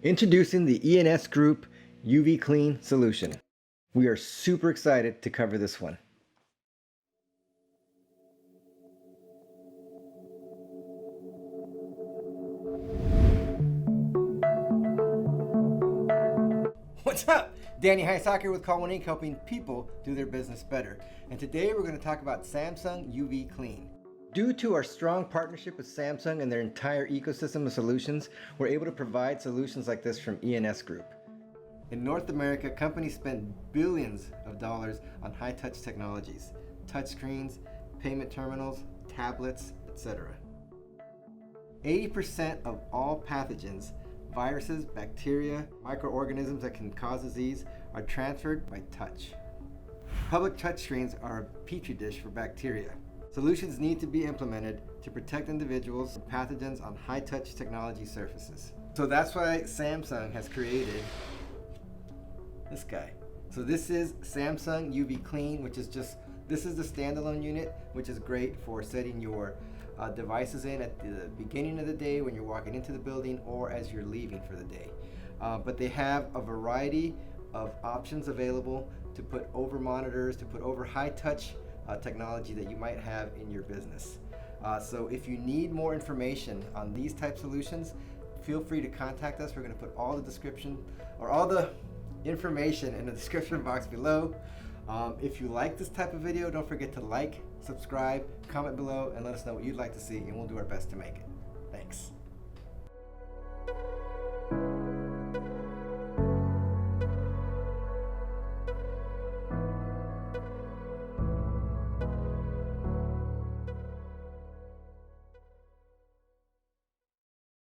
Introducing the ENS Group UV Clean solution. We are super excited to cover this one. What's up? Danny Heisacker with Call One Inc. helping people do their business better. And today we're going to talk about Samsung UV Clean. Due to our strong partnership with Samsung and their entire ecosystem of solutions, we're able to provide solutions like this from ENS Group. In North America, companies spend billions of dollars on high-touch technologies, touchscreens, payment terminals, tablets, etc. 80% of all pathogens, viruses, bacteria, microorganisms that can cause disease are transferred by touch. Public touchscreens are a petri dish for bacteria. Solutions need to be implemented to protect individuals from pathogens on high-touch technology surfaces. So that's why Samsung has created this guy. So this is Samsung UV Clean, this is the standalone unit, which is great for setting your devices in at the beginning of the day when you're walking into the building or as you're leaving for the day. But they have a variety of options available to put over monitors, to put over high-touch technology that you might have in your business. So if you need more information on these type solutions, feel free to contact us. We're going to put all the description or all the information in the description box below. If you like this type of video, don't forget to like, subscribe, comment below, and let us know what you'd like to see, and we'll do our best to make it. Thanks.